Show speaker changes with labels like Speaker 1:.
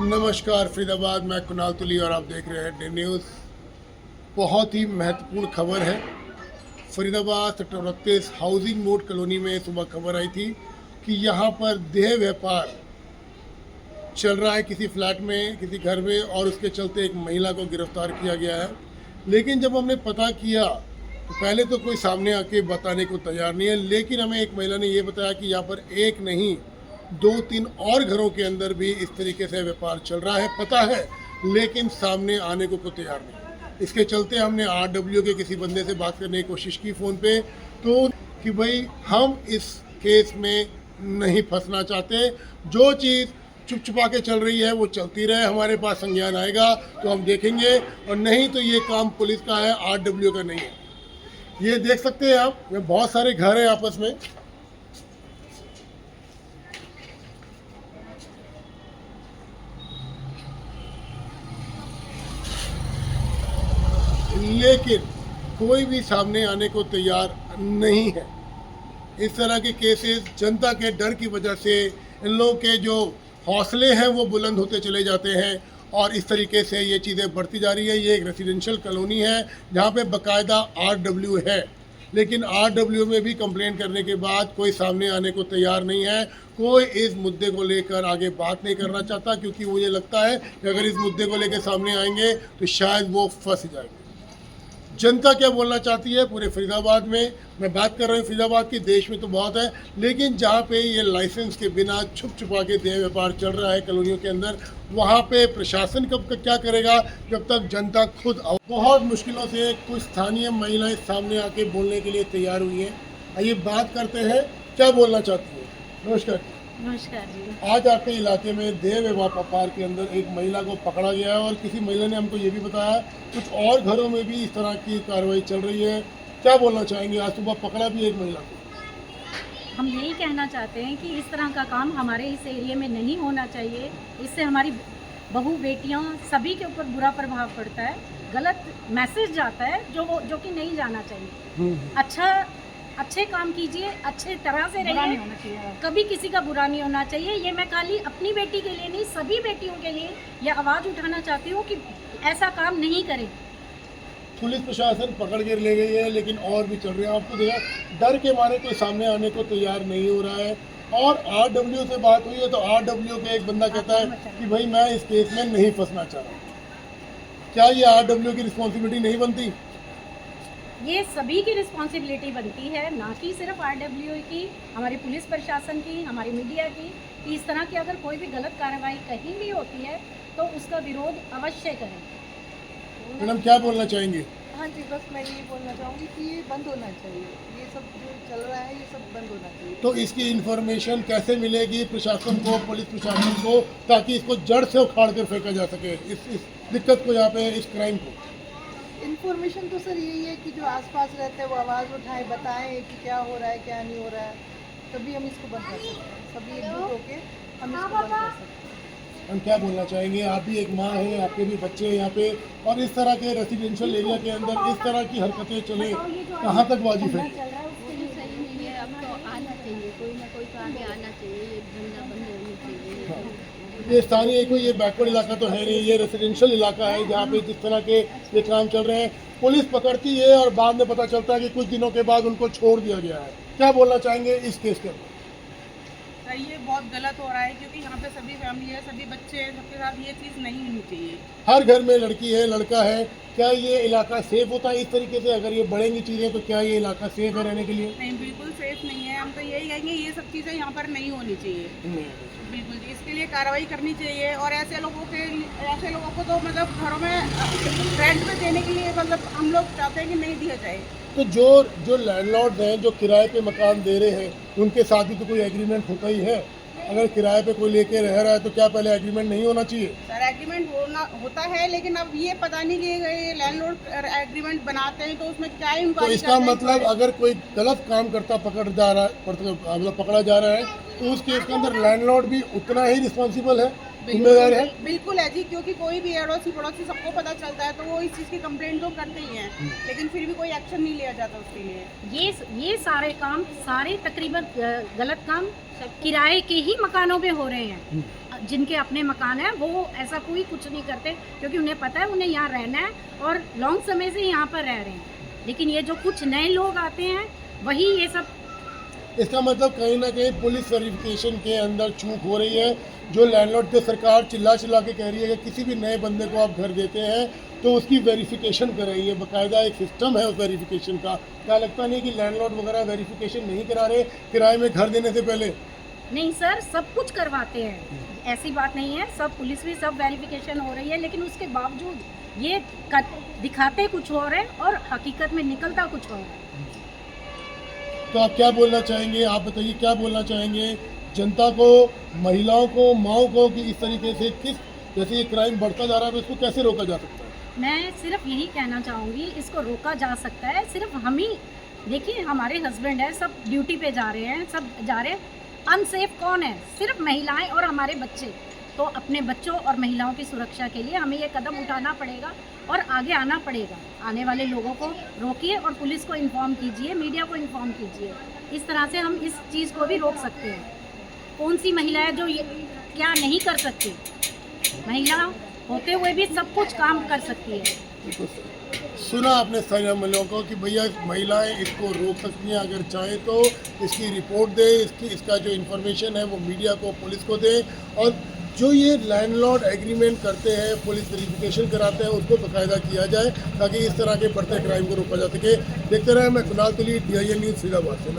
Speaker 1: नमस्कार फरीदाबाद, मैं कुणाल तुली और आप देख रहे हैं डी न्यूज़। बहुत ही महत्वपूर्ण खबर है। Faridabad sector 29 housing mode colony में सुबह खबर आई थी कि यहाँ पर देह व्यापार चल रहा है किसी फ्लैट में, किसी घर में, और उसके चलते एक महिला को गिरफ्तार किया गया है। लेकिन जब हमने पता किया तो पहले तो कोई सामने आके बताने को तैयार नहीं है, लेकिन हमें एक महिला ने ये बताया कि यहाँ पर एक नहीं 2-3 और घरों के अंदर भी इस तरीके से व्यापार चल रहा है, पता है, लेकिन सामने आने को कोई तैयार नहीं। इसके चलते हमने RW के किसी बंदे से बात करने की कोशिश की फ़ोन पे, तो कि भाई हम इस केस में नहीं फंसना चाहते, जो चीज़ चुप छुपा के चल रही है वो चलती रहे, हमारे पास संज्ञान आएगा तो हम देखेंगे, और नहीं तो ये काम पुलिस का है, RW का नहीं है। ये देख सकते हैं आप, ये बहुत सारे घर हैं आपस में, लेकिन कोई भी सामने आने को तैयार नहीं है। इस तरह के केसेस जनता के डर की वजह से इन लोगों के जो हौसले हैं वो बुलंद होते चले जाते हैं, और इस तरीके से ये चीज़ें बढ़ती जा रही है। ये एक रेजिडेंशियल कॉलोनी है जहाँ पे बाकायदा RW है, लेकिन RW में भी कंप्लेन करने के बाद कोई सामने आने को तैयार नहीं है। कोई इस मुद्दे को लेकर आगे बात नहीं करना चाहता, क्योंकि मुझे लगता है कि अगर इस मुद्दे को लेकर सामने आएंगे तो शायद वो फंस जाएंगे। जनता क्या बोलना चाहती है पूरे फरीदाबाद में, मैं बात कर रहा हूँ फरीदाबाद की, देश में तो बहुत है, लेकिन जहाँ पे ये लाइसेंस के बिना छुप छुपा के देह व्यापार चल रहा है कॉलोनियों के अंदर, वहाँ पे प्रशासन कब क्या करेगा जब तक जनता खुद बहुत मुश्किलों से कुछ स्थानीय महिलाएं सामने आके बोलने के लिए तैयार हुई हैं। आइए बात करते हैं, क्या बोलना चाहती है। नमस्कार।
Speaker 2: नमस्कार जी।
Speaker 1: आज आपके इलाके में देह व्यापार के अंदर एक महिला को पकड़ा गया है, और किसी महिला ने हमको ये भी बताया कुछ और घरों में भी इस तरह की कार्रवाई चल रही है। क्या बोलना चाहेंगे, आज सुबह पकड़ा भी एक महिला को।
Speaker 2: हम यही कहना चाहते हैं कि इस तरह का काम हमारे इस एरिया में नहीं होना चाहिए। इससे हमारी बहू बेटियां सभी के ऊपर बुरा प्रभाव पड़ता है, गलत मैसेज जाता है जो कि नहीं जाना चाहिए। अच्छे काम कीजिए, अच्छे तरह से रहिए, कभी किसी का बुरा नहीं होना चाहिए। ये मैं खाली अपनी बेटी के लिए नहीं, सभी बेटियों के लिए ये आवाज़ उठाना चाहती हूँ कि ऐसा काम नहीं करें।
Speaker 1: पुलिस प्रशासन पकड़ के ले गई है, लेकिन और भी चल रहे हैं। आपको देखा डर के मारे कोई सामने आने को तैयार नहीं हो रहा है। और RW से बात हुई है तो RW का एक बंदा कहता है कि भाई मैं इस केस में नहीं फंसना चाह रहा। क्या ये RW की रिस्पॉन्सिबिलिटी नहीं बनती?
Speaker 2: ये सभी की रिस्पॉन्सिबिलिटी बनती है, ना कि सिर्फ RW की, हमारी पुलिस प्रशासन की, हमारी मीडिया की, कि इस तरह की अगर कोई भी गलत कार्रवाई कहीं भी होती है तो उसका विरोध अवश्य करें।
Speaker 1: मैडम क्या बोलना चाहेंगे?
Speaker 3: हाँ जी, बस मैं यही बोलना चाहूँगी कि ये बंद होना चाहिए, ये सब जो चल रहा है ये सब बंद होना चाहिए।
Speaker 1: तो इसकी इन्फॉर्मेशन कैसे मिलेगी प्रशासन को, पुलिस प्रशासन को, ताकि इसको जड़ से उखाड़ कर फेंका जा सके, इस दिक्कत को, यहाँ पे इस क्राइम को?
Speaker 3: इन्फॉर्मेशन तो सर यही है कि जो आसपास रहते हैं वो आवाज़ उठाएं, बताएं कि क्या हो रहा है क्या नहीं हो रहा है, तभी हम इसको बंद कर सकते हैं। सभी एकजुट होकर हम इसको बंद कर सकते हैं।
Speaker 1: हम क्या बोलना चाहेंगे, आप भी एक माँ हैं, आपके भी बच्चे हैं यहाँ पे, और इस तरह के रेसिडेंशियल एरिया के अंदर इस तरह की हरकतें चले, कहाँ तक वाजिब है?
Speaker 4: सही नहीं है। अब तो आना चाहिए, कोई ना कोई तो आगे आना चाहिए, ये धंधा बंद होनी चाहिए।
Speaker 1: ये स्थानीय कोई ये बैकवर्ड इलाका तो है नहीं, ये रेसिडेंशियल इलाका है जहाँ पे जिस तरह के ये काम चल रहे हैं। पुलिस पकड़ती है और बाद में पता चलता है कि कुछ दिनों के बाद उनको छोड़ दिया गया है। क्या बोलना चाहेंगे इस केस के अंदर?
Speaker 5: ये बहुत गलत हो रहा है, क्योंकि यहाँ पे सभी फैमिली है, सभी बच्चे हैं, सबके साथ ये चीज़ नहीं होनी चाहिए।
Speaker 1: हर घर में लड़की है, लड़का है, क्या ये इलाका सेफ होता है इस तरीके से? अगर ये बढ़ेंगी चीज़ें तो क्या ये इलाका सेफ है रहने के लिए?
Speaker 5: नहीं, बिल्कुल सेफ नहीं है। हम तो यही कहेंगे ये सब चीज़ें यहाँ पर नहीं होनी चाहिए। बिल्कुल जी, इसके लिए कार्रवाई करनी चाहिए, और ऐसे लोगों को तो मतलब घरों में रेंट पे देने के लिए मतलब हम लोग चाहते हैं कि नहीं दिया जाए।
Speaker 1: तो जो लैंडलॉर्ड हैं, जो किराए पे मकान दे रहे हैं, उनके साथ भी तो कोई एग्रीमेंट होता ही है। अगर किराए पे कोई लेके रह रहा है तो क्या पहले एग्रीमेंट नहीं होना चाहिए?
Speaker 5: सर, एग्रीमेंट होता है, लेकिन अब ये पता नहीं कि ये लैंडलॉर्ड एग्रीमेंट बनाते हैं तो उसमें क्या
Speaker 1: तो
Speaker 5: इंक्वायरी
Speaker 1: इसका मतलब अगर कोई गलत काम करता पकड़ा जा रहा है तो उस केस के अंदर लैंडलॉर्ड भी उतना ही रिस्पॉन्सिबल है, जिम्मेदार है।
Speaker 5: बिल्कुल है जी, क्योंकि कोई भी अड़ोसी पड़ोसी सबको पता चलता है तो वो इस चीज़ की कंप्लेंट तो करते ही हैं, लेकिन फिर भी कोई एक्शन नहीं लिया जाता उसके लिए।
Speaker 2: ये सारे काम, सारे तकरीबन गलत काम किराए के ही मकानों पे हो रहे हैं। जिनके अपने मकान हैं वो ऐसा कोई कुछ नहीं करते, क्योंकि उन्हें पता है उन्हें यहाँ रहना है और लॉन्ग समय से यहाँ पर रह रहे हैं। लेकिन ये जो कुछ नए लोग आते हैं वही ये सब।
Speaker 1: इसका मतलब कहीं ना कहीं पुलिस वेरिफिकेशन के अंदर चूक हो रही है। जो लैंडलॉर्ड पे सरकार चिल्ला चिल्ला के कह रही है कि किसी भी नए बंदे को आप घर देते हैं तो उसकी वेरिफिकेशन कर रही है, बाकायदा एक सिस्टम है उस वेरिफिकेशन का। क्या लगता नहीं कि लैंडलॉर्ड वगैरह वेरिफिकेशन नहीं करा रहे किराए में घर देने से पहले?
Speaker 2: नहीं सर, सब कुछ करवाते हैं, ऐसी बात नहीं है। सब पुलिस भी सब वेरिफिकेशन हो रही है, लेकिन उसके बावजूद ये दिखाते कुछ और है और हकीकत में निकलता कुछ और है।
Speaker 1: तो आप क्या बोलना चाहेंगे? आप बताइए क्या बोलना चाहेंगे जनता को, महिलाओं को, माओ को कि इस तरीके से किस जैसे ये क्राइम बढ़ता जा रहा है इसको कैसे रोका जा सकता है?
Speaker 2: मैं सिर्फ यही कहना चाहूँगी, इसको रोका जा सकता है सिर्फ हम ही। देखिए हमारे हस्बैंड है, सब ड्यूटी पे जा रहे हैं, सब जा रहे हैं। अनसेफ कौन है? सिर्फ महिलाएं और हमारे बच्चे। तो अपने बच्चों और महिलाओं की सुरक्षा के लिए हमें ये कदम उठाना पड़ेगा और आगे आना पड़ेगा। आने वाले लोगों को रोकिए और पुलिस को इन्फॉर्म कीजिए, मीडिया को इन्फॉर्म कीजिए। इस तरह से हम इस चीज़ को भी रोक सकते हैं। कौन सी महिला है जो ये क्या नहीं कर सकती? महिला होते हुए भी सब कुछ काम कर सकती है।
Speaker 1: सुना आपने स्थानीय महिलाओं को कि भैया महिलाएं इसको रोक सकती हैं, अगर चाहें तो इसकी रिपोर्ट दें, इसका जो इन्फॉर्मेशन है वो मीडिया को, पुलिस को दें। और जो ये लैंडलॉर्ड एग्रीमेंट करते हैं, पुलिस वेरिफिकेशन कराते हैं, उसको बाकायदा किया जाए ताकि इस तरह के बढ़ते क्राइम को रोका जा सके। देखते रहे, मैं कुणाल तुली, DIN न्यूज़ फरीदाबाद से।